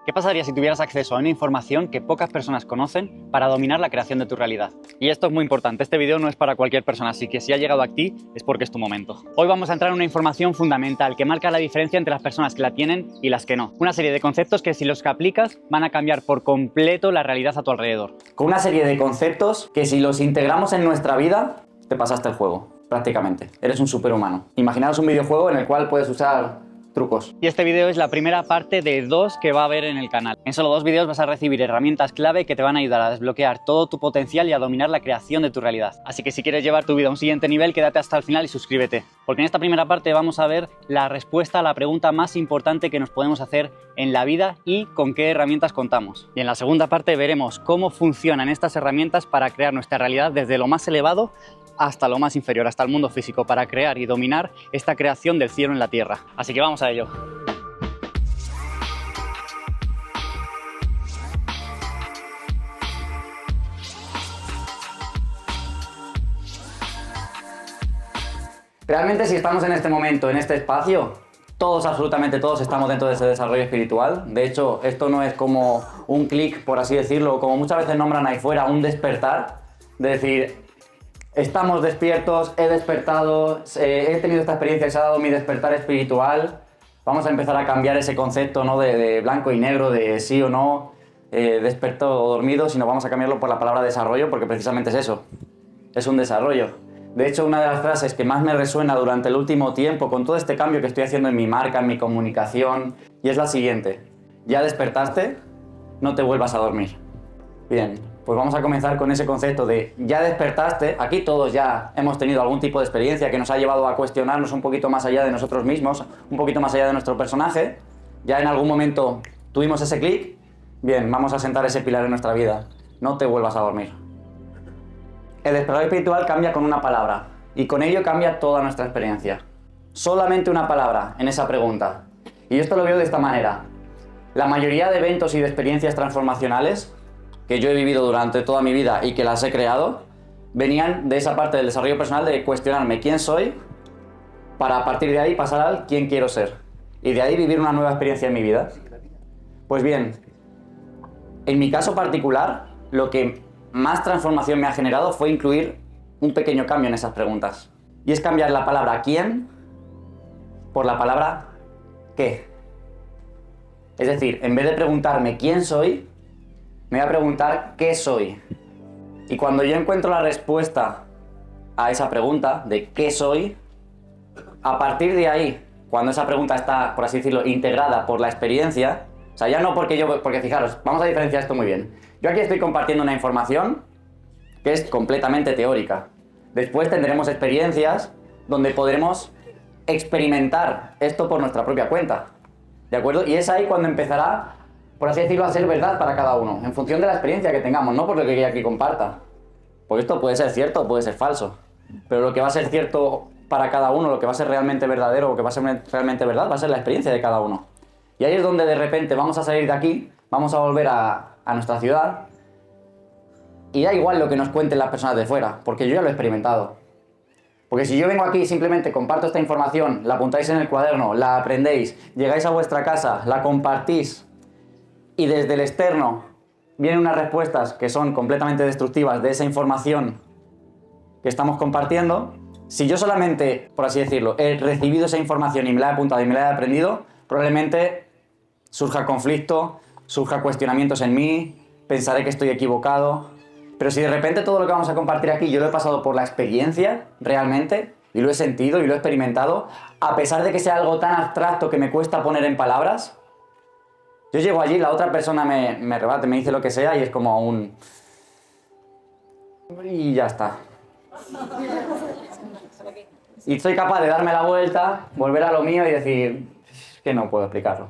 ¿Qué pasaría si tuvieras acceso a una información que pocas personas conocen para dominar la creación de tu realidad? Y esto es muy importante, este vídeo no es para cualquier persona, así que si ha llegado a ti es porque es tu momento. Hoy vamos a entrar en una información fundamental que marca la diferencia entre las personas que la tienen y las que no. Una serie de conceptos que si los que aplicas van a cambiar por completo la realidad a tu alrededor. Con una serie de conceptos que si los integramos en nuestra vida, te pasaste el juego, prácticamente. Eres un superhumano. Imaginaos un videojuego en el cual puedes usar trucos. Y este vídeo es la primera parte de 2 que va a haber en el canal. En solo 2 vídeos vas a recibir herramientas clave que te van a ayudar a desbloquear todo tu potencial y a dominar la creación de tu realidad. Así que si quieres llevar tu vida a un siguiente nivel, quédate hasta el final y suscríbete. Porque en esta primera parte vamos a ver la respuesta a la pregunta más importante que nos podemos hacer en la vida y con qué herramientas contamos. Y en la segunda parte veremos cómo funcionan estas herramientas para crear nuestra realidad desde lo más elevado hasta lo más inferior, hasta el mundo físico, para crear y dominar esta creación del cielo en la tierra. Así que vamos a ello. Realmente si estamos en este momento, en este espacio, todos, absolutamente todos, estamos dentro de ese desarrollo espiritual. De hecho, esto no es como un clic, por así decirlo, como muchas veces nombran ahí fuera, un despertar. De decir, estamos despiertos, he despertado, he tenido esta experiencia y se ha dado mi despertar espiritual. Vamos a empezar a cambiar ese concepto, ¿no? de blanco y negro, de sí o no, desperto o dormido, sino vamos a cambiarlo por la palabra desarrollo, porque precisamente es eso, es un desarrollo. De hecho, una de las frases que más me resuena durante el último tiempo con todo este cambio que estoy haciendo en mi marca, en mi comunicación, y es la siguiente: ¿ya despertaste? No te vuelvas a dormir. Bien, pues vamos a comenzar con ese concepto de ya despertaste. Aquí todos ya hemos tenido algún tipo de experiencia que nos ha llevado a cuestionarnos un poquito más allá de nosotros mismos, un poquito más allá de nuestro personaje. Ya en algún momento tuvimos ese clic. Bien, vamos a sentar ese pilar en nuestra vida. No te vuelvas a dormir. El despertar espiritual cambia con una palabra y con ello cambia toda nuestra experiencia. Solamente una palabra en esa pregunta. Y yo esto lo veo de esta manera. La mayoría de eventos y de experiencias transformacionales que yo he vivido durante toda mi vida y que las he creado, venían de esa parte del desarrollo personal de cuestionarme quién soy para a partir de ahí pasar al quién quiero ser. Y de ahí vivir una nueva experiencia en mi vida. Pues bien, en mi caso particular, lo que más transformación me ha generado fue incluir un pequeño cambio en esas preguntas. Y es cambiar la palabra quién por la palabra qué. Es decir, en vez de preguntarme quién soy, me voy a preguntar qué soy. Y cuando yo encuentro la respuesta a esa pregunta de qué soy, a partir de ahí, cuando esa pregunta está, por así decirlo, integrada por la experiencia, o sea, ya no porque fijaros, vamos a diferenciar esto muy bien. Yo aquí estoy compartiendo una información que es completamente teórica. Después tendremos experiencias donde podremos experimentar esto por nuestra propia cuenta. ¿De acuerdo? Y es ahí cuando empezará, por así decirlo, a ser verdad para cada uno, en función de la experiencia que tengamos, no por lo que yo aquí comparta. Porque esto puede ser cierto o puede ser falso. Pero lo que va a ser cierto para cada uno, lo que va a ser realmente verdadero, lo que va a ser realmente verdad, va a ser la experiencia de cada uno. Y ahí es donde de repente vamos a salir de aquí, vamos a volver a nuestra ciudad, y da igual lo que nos cuenten las personas de fuera, porque yo ya lo he experimentado. Porque si yo vengo aquí y simplemente comparto esta información, la apuntáis en el cuaderno, la aprendéis, llegáis a vuestra casa, la compartís, y desde el externo vienen unas respuestas que son completamente destructivas de esa información que estamos compartiendo, si yo solamente, por así decirlo, he recibido esa información y me la he apuntado y me la he aprendido, probablemente surja conflicto, surja cuestionamientos en mí, pensaré que estoy equivocado. Pero si de repente todo lo que vamos a compartir aquí yo lo he pasado por la experiencia realmente, y lo he sentido y lo he experimentado, a pesar de que sea algo tan abstracto que me cuesta poner en palabras, yo llego allí, la otra persona me rebate, me dice lo que sea y es como un... y ya está. Y soy capaz de darme la vuelta, volver a lo mío y decir, es que no puedo explicarlo.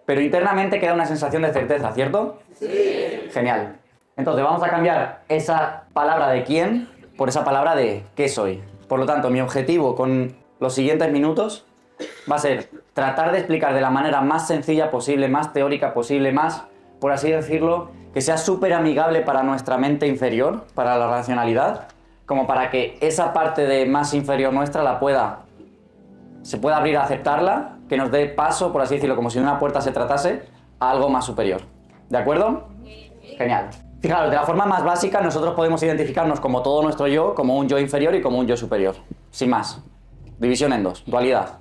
Pero internamente queda una sensación de certeza, ¿cierto? Sí. Genial. Entonces vamos a cambiar esa palabra de quién por esa palabra de qué soy. Por lo tanto, mi objetivo con los siguientes minutos va a ser tratar de explicar de la manera más sencilla posible, más teórica posible, más, por así decirlo, que sea súper amigable para nuestra mente inferior, para la racionalidad, como para que esa parte de más inferior nuestra se pueda abrir a aceptarla, que nos dé paso, por así decirlo, como si de una puerta se tratase, a algo más superior. ¿De acuerdo? Genial. Fijaros, de la forma más básica nosotros podemos identificarnos como todo nuestro yo, como un yo inferior y como un yo superior. Sin más. División en dos, dualidad.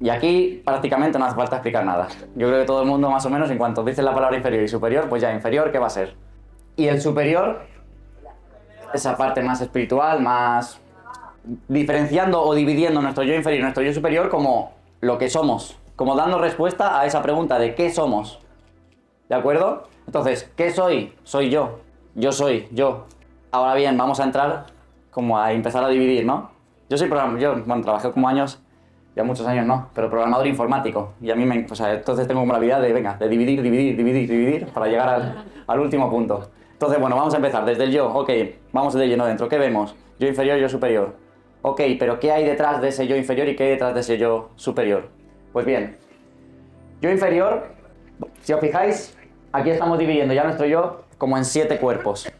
Y aquí prácticamente no hace falta explicar nada. Yo creo que todo el mundo más o menos en cuanto dice la palabra inferior y superior, pues ya inferior, ¿qué va a ser? Y el superior, esa parte más espiritual, más diferenciando o dividiendo nuestro yo inferior y nuestro yo superior como lo que somos, como dando respuesta a esa pregunta de ¿qué somos? ¿De acuerdo? Entonces, ¿qué soy? Soy yo. Yo soy yo. Ahora bien, vamos a entrar como a empezar a dividir, ¿no? Yo soy programador, bueno, trabajé como años, ya muchos años no, pero programador informático. Y a mí o sea, entonces tengo como la habilidad de, venga, de dividir para llegar al último punto. Entonces, bueno, vamos a empezar desde el yo. Ok, vamos de lleno dentro. ¿Qué vemos? Yo inferior, yo superior. Ok, pero ¿qué hay detrás de ese yo inferior y qué hay detrás de ese yo superior? Pues bien, yo inferior, si os fijáis, aquí estamos dividiendo ya nuestro yo como en 7 cuerpos.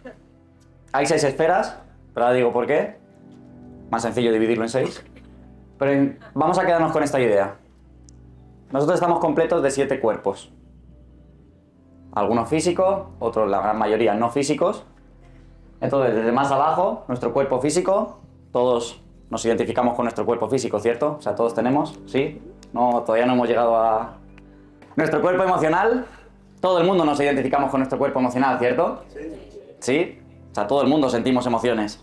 Hay 6 esferas, pero ahora digo por qué. Más sencillo dividirlo en 6. Pero vamos a quedarnos con esta idea. Nosotros estamos completos de 7 cuerpos. Algunos físicos, otros, la gran mayoría, no físicos. Entonces, desde más abajo, nuestro cuerpo físico, todos nos identificamos con nuestro cuerpo físico, ¿cierto? O sea, todos tenemos, ¿sí? No, todavía no hemos llegado a... Nuestro cuerpo emocional, todo el mundo nos identificamos con nuestro cuerpo emocional, ¿cierto? ¿Sí? O sea, todo el mundo sentimos emociones.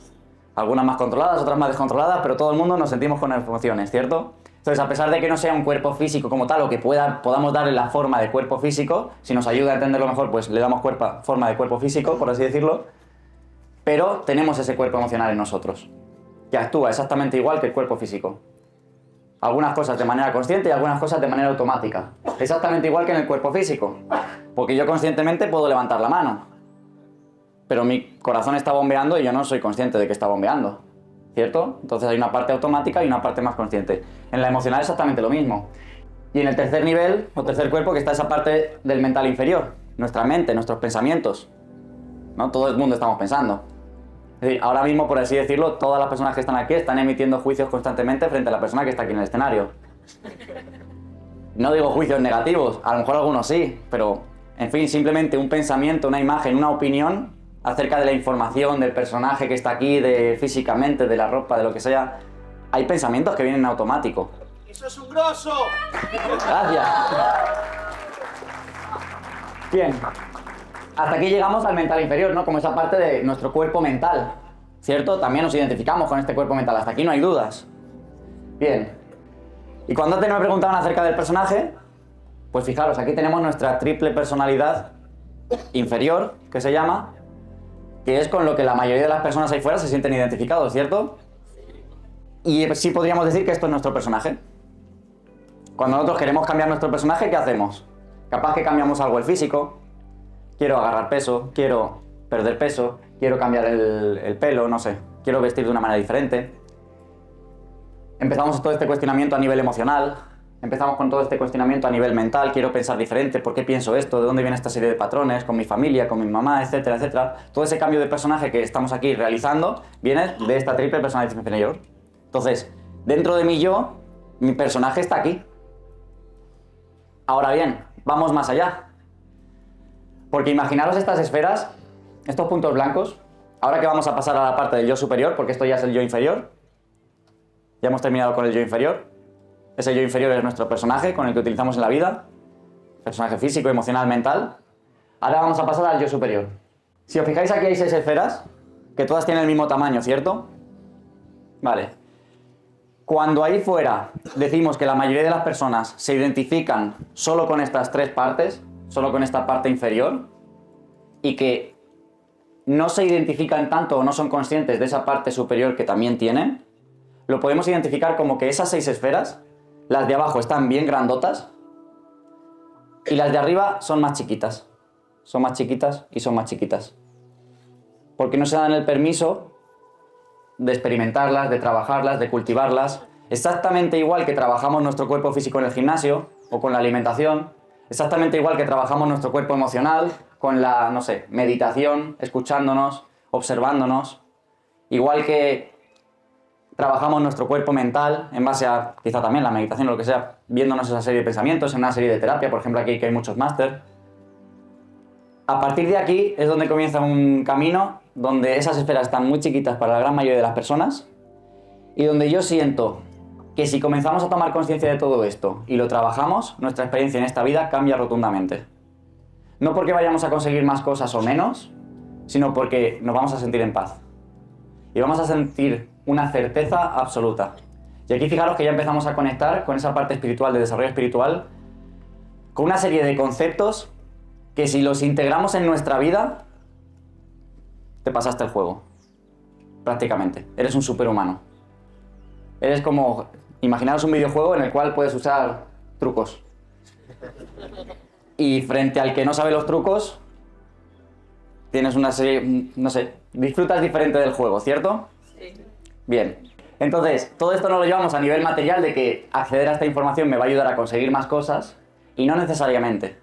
Algunas más controladas, otras más descontroladas, pero todo el mundo nos sentimos con emociones, ¿cierto? Entonces, a pesar de que no sea un cuerpo físico como tal, o que podamos darle la forma de cuerpo físico, si nos ayuda a entenderlo mejor, pues le damos forma de cuerpo físico, por así decirlo, pero tenemos ese cuerpo emocional en nosotros, que actúa exactamente igual que el cuerpo físico. Algunas cosas de manera consciente y algunas cosas de manera automática. Exactamente igual que en el cuerpo físico, porque yo conscientemente puedo levantar la mano, pero mi corazón está bombeando y yo no soy consciente de que está bombeando. ¿Cierto? Entonces hay una parte automática y una parte más consciente. En la emocional exactamente lo mismo. Y en el tercer nivel, o tercer cuerpo, que está esa parte del mental inferior. Nuestra mente, nuestros pensamientos. ¿No? Todo el mundo estamos pensando. Es decir, ahora mismo, por así decirlo, todas las personas que están aquí están emitiendo juicios constantemente frente a la persona que está aquí en el escenario. No digo juicios negativos, a lo mejor algunos sí, pero, en fin, simplemente un pensamiento, una imagen, una opinión acerca de la información del personaje que está aquí, de físicamente, de la ropa, de lo que sea. Hay pensamientos que vienen en automático. ¡Eso es un grosso! Gracias. Bien. Hasta aquí llegamos al mental inferior, ¿no? Como esa parte de nuestro cuerpo mental. ¿Cierto? También nos identificamos con este cuerpo mental. Hasta aquí no hay dudas. Bien. Y cuando antes me preguntaban acerca del personaje, pues fijaros, aquí tenemos nuestra triple personalidad inferior, que se llama, que es con lo que la mayoría de las personas ahí fuera se sienten identificados, ¿cierto? Y sí podríamos decir que esto es nuestro personaje. Cuando nosotros queremos cambiar nuestro personaje, ¿qué hacemos? Capaz que cambiamos algo el físico, quiero agarrar peso, quiero perder peso, quiero cambiar el pelo, no sé, quiero vestir de una manera diferente. Empezamos todo este cuestionamiento a nivel emocional, empezamos con todo este cuestionamiento a nivel mental, quiero pensar diferente, ¿por qué pienso esto? ¿De dónde viene esta serie de patrones? Con mi familia, con mi mamá, etcétera, etcétera. Todo ese cambio de personaje que estamos aquí realizando viene de esta triple personalidad inferior. Entonces, dentro de mí yo, mi personaje está aquí. Ahora bien, vamos más allá. Porque imaginaros estas esferas, estos puntos blancos, ahora que vamos a pasar a la parte del yo superior, porque esto ya es el yo inferior. Ya hemos terminado con el yo inferior. Ese yo inferior es nuestro personaje con el que utilizamos en la vida. Personaje físico, emocional, mental. Ahora vamos a pasar al yo superior. Si os fijáis, aquí hay 6 esferas, que todas tienen el mismo tamaño, ¿cierto? Vale. Cuando ahí fuera decimos que la mayoría de las personas se identifican solo con estas 3 partes, solo con esta parte inferior, y que no se identifican tanto o no son conscientes de esa parte superior que también tienen, lo podemos identificar como que esas 6 esferas, las de abajo están bien grandotas y las de arriba son más chiquitas. Son más chiquitas y son más chiquitas. Porque no se dan el permiso de experimentarlas, de trabajarlas, de cultivarlas. Exactamente igual que trabajamos nuestro cuerpo físico en el gimnasio o con la alimentación. Exactamente igual que trabajamos nuestro cuerpo emocional con la, no sé, meditación, escuchándonos, observándonos. Igual que trabajamos nuestro cuerpo mental en base a, quizá también la meditación o lo que sea, viéndonos esa serie de pensamientos en una serie de terapia, por ejemplo aquí que hay muchos máster. A partir de aquí es donde comienza un camino donde esas esferas están muy chiquitas para la gran mayoría de las personas y donde yo siento que si comenzamos a tomar conciencia de todo esto y lo trabajamos, nuestra experiencia en esta vida cambia rotundamente. No porque vayamos a conseguir más cosas o menos, sino porque nos vamos a sentir en paz. Y vamos a sentir una certeza absoluta. Y aquí fijaros que ya empezamos a conectar con esa parte espiritual, de desarrollo espiritual, con una serie de conceptos que si los integramos en nuestra vida, te pasaste el juego. Prácticamente. Eres un superhumano. Eres como... Imaginaos un videojuego en el cual puedes usar trucos. Y frente al que no sabe los trucos, tienes una serie... No sé, disfrutas diferente del juego, ¿cierto? Sí. Bien. Entonces, todo esto nos lo llevamos a nivel material de que acceder a esta información me va a ayudar a conseguir más cosas y no necesariamente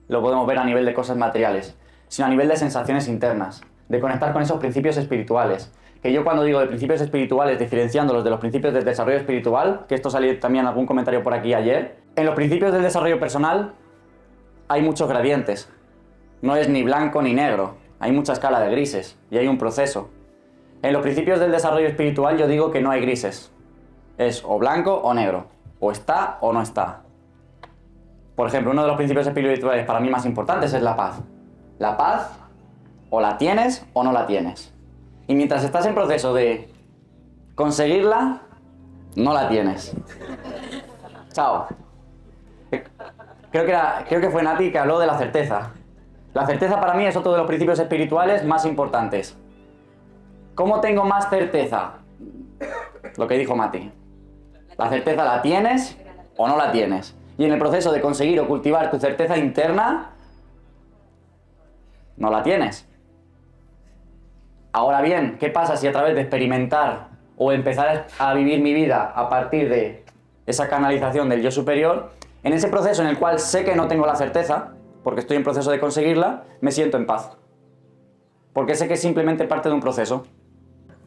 lo podemos ver a nivel de cosas materiales, sino a nivel de sensaciones internas, de conectar con esos principios espirituales. Que yo cuando digo de principios espirituales, diferenciándolos de los principios del desarrollo espiritual, que esto salió también en algún comentario por aquí ayer, en los principios del desarrollo personal hay muchos gradientes. No es ni blanco ni negro, hay mucha escala de grises y hay un proceso. En los principios del desarrollo espiritual yo digo que no hay grises. Es o blanco o negro, o está o no está. Por ejemplo, uno de los principios espirituales para mí más importantes es la paz. La paz o la tienes o no la tienes. Y mientras estás en proceso de conseguirla, no la tienes. Chao. Creo que fue Nati que habló de la certeza. La certeza para mí es otro de los principios espirituales más importantes. ¿Cómo tengo más certeza? Lo que dijo Mati. La certeza la tienes o no la tienes. Y en el proceso de conseguir o cultivar tu certeza interna, no la tienes. Ahora bien, ¿qué pasa si a través de experimentar o empezar a vivir mi vida a partir de esa canalización del yo superior, en ese proceso en el cual sé que no tengo la certeza, porque estoy en proceso de conseguirla, me siento en paz? Porque sé que es simplemente parte de un proceso.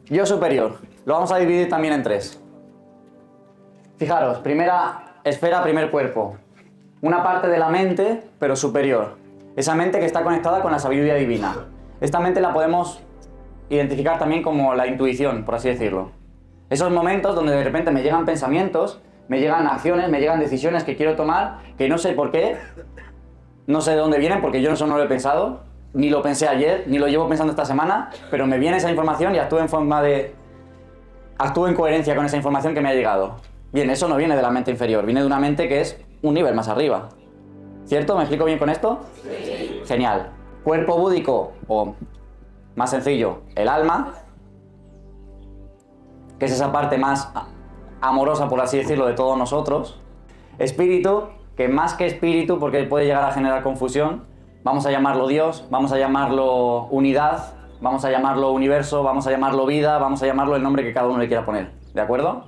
Yo superior, lo vamos a dividir también en tres. Fijaros, primera esfera, primer cuerpo. Una parte de la mente, pero superior. Esa mente que está conectada con la sabiduría divina. Esta mente la podemos identificar también como la intuición, por así decirlo. Esos momentos donde de repente me llegan pensamientos, me llegan acciones, me llegan decisiones que quiero tomar, que no sé por qué, no sé de dónde vienen, porque yo eso no lo he pensado, ni lo pensé ayer, ni lo llevo pensando esta semana, pero me viene esa información y actúo en coherencia con esa información que me ha llegado. Bien, eso no viene de la mente inferior, viene de una mente que es un nivel más arriba. ¿Cierto? ¿Me explico bien con esto? Sí. Genial. Cuerpo búdico, o más sencillo, el alma, que es esa parte más amorosa, por así decirlo, de todos nosotros. Espíritu, que más que espíritu, porque puede llegar a generar confusión, vamos a llamarlo Dios, vamos a llamarlo unidad, vamos a llamarlo universo, vamos a llamarlo vida, vamos a llamarlo el nombre que cada uno le quiera poner. ¿De acuerdo?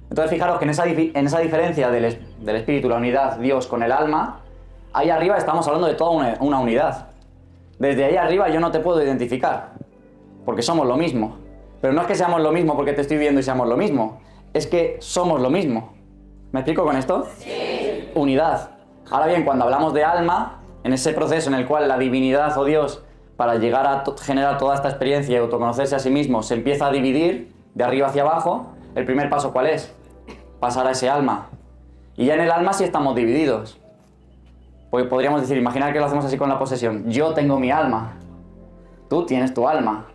Entonces fijaros que en esa diferencia del espíritu, la unidad, Dios con el alma, ahí arriba estamos hablando de toda una unidad. Desde ahí arriba yo no te puedo identificar, porque somos lo mismo. Pero no es que seamos lo mismo porque te estoy viendo y seamos lo mismo, es que somos lo mismo. ¿Me explico con esto? Sí. Unidad. Ahora bien, cuando hablamos de alma, en ese proceso en el cual la divinidad o Dios, para llegar a generar toda esta experiencia y autoconocerse a sí mismo, se empieza a dividir de arriba hacia abajo, el primer paso ¿cuál es? Pasar a ese alma. Y ya en el alma sí estamos divididos. Porque podríamos decir, imaginar que lo hacemos así con la posesión. Yo tengo mi alma. Tú tienes tu alma.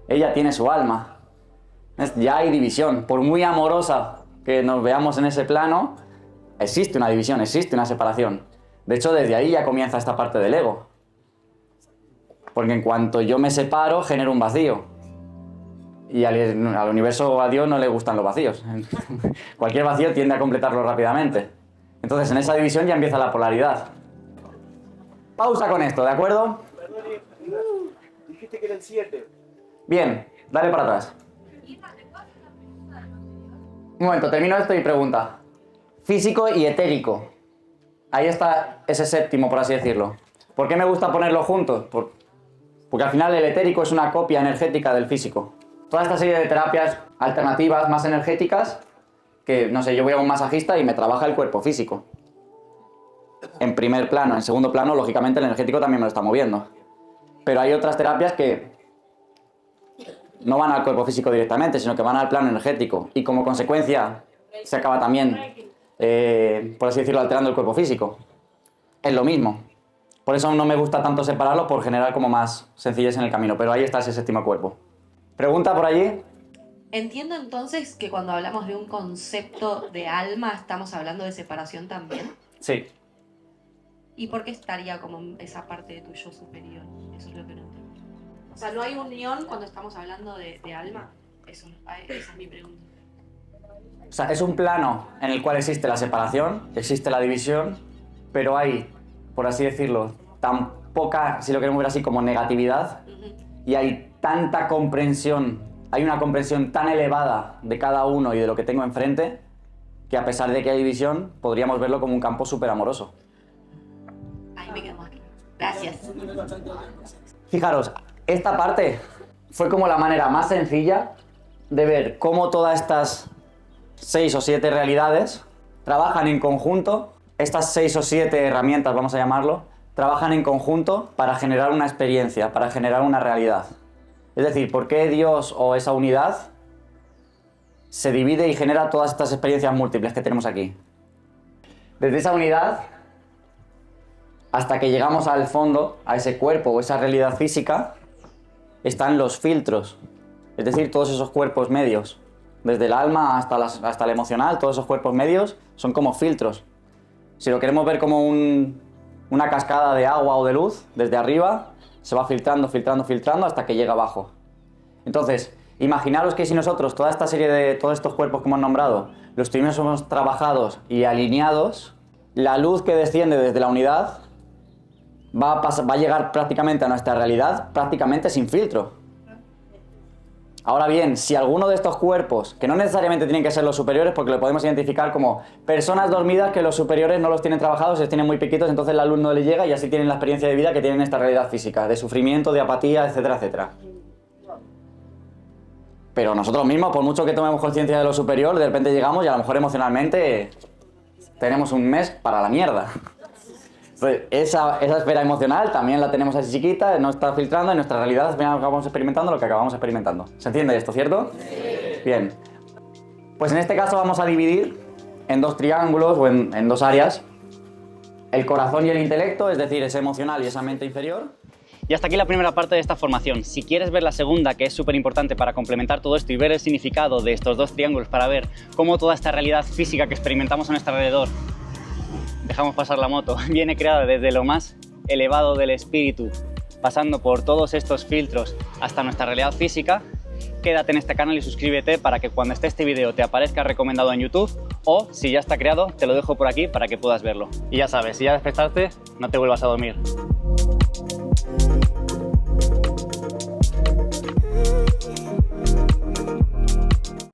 Ella tiene su alma. Ya hay división. Por muy amorosa que nos veamos en ese plano, existe una división, existe una separación. De hecho, desde ahí ya comienza esta parte del ego. Porque en cuanto yo me separo, genero un vacío. Y al universo o a Dios no le gustan los vacíos. Cualquier vacío tiende a completarlo rápidamente. Entonces, en esa división ya empieza la polaridad. Pausa con esto, ¿de acuerdo? Dijiste que era el 7. Bien, dale para atrás. Un momento, termino esto y pregunta. Físico y etérico. Ahí está ese séptimo, por así decirlo. ¿Por qué me gusta ponerlo juntos? Porque al final el etérico es una copia energética del físico. toda esta serie de terapias alternativas más energéticas que, no sé, yo voy a un masajista y me trabaja el cuerpo físico. En primer plano. En segundo plano, lógicamente, el energético también me lo está moviendo. Pero hay otras terapias que no van al cuerpo físico directamente, sino que van al plano energético. Y como consecuencia, se acaba también, por así decirlo, alterando el cuerpo físico. Es lo mismo. Por eso no me gusta tanto separarlo, por generar como más sencillez en el camino. Pero ahí está ese séptimo cuerpo. ¿Pregunta por allí? Entiendo entonces que cuando hablamos de un concepto de alma, estamos hablando de separación también. Sí. ¿Y por qué estaría como esa parte de tu yo superior? Eso es lo que no entiendo. O sea, ¿no hay unión cuando estamos hablando de alma? Esa es mi pregunta. O sea, es un plano en el cual existe la separación, existe la división, pero hay, por así decirlo, tan poca, si lo queremos ver así, como negatividad, y hay tanta comprensión, hay una comprensión tan elevada de cada uno y de lo que tengo enfrente, que a pesar de que hay división, podríamos verlo como un campo súper amoroso. Ahí me quedo más claro. Gracias. Fijaros, esta parte fue como la manera más sencilla de ver cómo todas estas 6 o 7 realidades trabajan en conjunto, estas 6 o 7 herramientas, vamos a llamarlo, trabajan en conjunto para generar una experiencia, para generar una realidad. Es decir, ¿por qué Dios o esa unidad se divide y genera todas estas experiencias múltiples que tenemos aquí? Desde esa unidad hasta que llegamos al fondo, a ese cuerpo o esa realidad física, están los filtros, es decir, todos esos cuerpos medios. Desde el alma hasta el emocional, todos esos cuerpos medios son como filtros. Si lo queremos ver como una cascada de agua o de luz, desde arriba se va filtrando, filtrando, filtrando hasta que llega abajo. Entonces, imaginaros que si nosotros toda esta serie de todos estos cuerpos que hemos nombrado los tuviésemos trabajados y alineados, la luz que desciende desde la unidad va a llegar prácticamente a nuestra realidad prácticamente sin filtro. Ahora bien, si alguno de estos cuerpos, que no necesariamente tienen que ser los superiores, porque lo podemos identificar como personas dormidas que los superiores no los tienen trabajados, se tienen muy pequeñitos, entonces la luz no les llega y así tienen la experiencia de vida que tienen esta realidad física, de sufrimiento, de apatía, etcétera, etcétera. Pero nosotros mismos, por mucho que tomemos conciencia de lo superior, de repente llegamos y a lo mejor emocionalmente tenemos un mes para la mierda. Entonces, esa esfera emocional también la tenemos así chiquita, no está filtrando y nuestra realidad al final acabamos experimentando lo que acabamos experimentando. ¿Se entiende esto, cierto? Sí. Bien. Pues en este caso vamos a dividir en 2 triángulos o en 2 áreas el corazón y el intelecto, es decir, ese emocional y esa mente inferior. Y hasta aquí la primera parte de esta formación. Si quieres ver la segunda, que es súper importante para complementar todo esto y ver el significado de estos 2 triángulos, para ver cómo toda esta realidad física que experimentamos a nuestro alrededor, dejamos pasar la moto, viene creada desde lo más elevado del espíritu, pasando por todos estos filtros hasta nuestra realidad física, quédate en este canal y suscríbete para que cuando esté este vídeo te aparezca recomendado en YouTube, o si ya está creado, te lo dejo por aquí para que puedas verlo. Y ya sabes, si ya despertaste, no te vuelvas a dormir.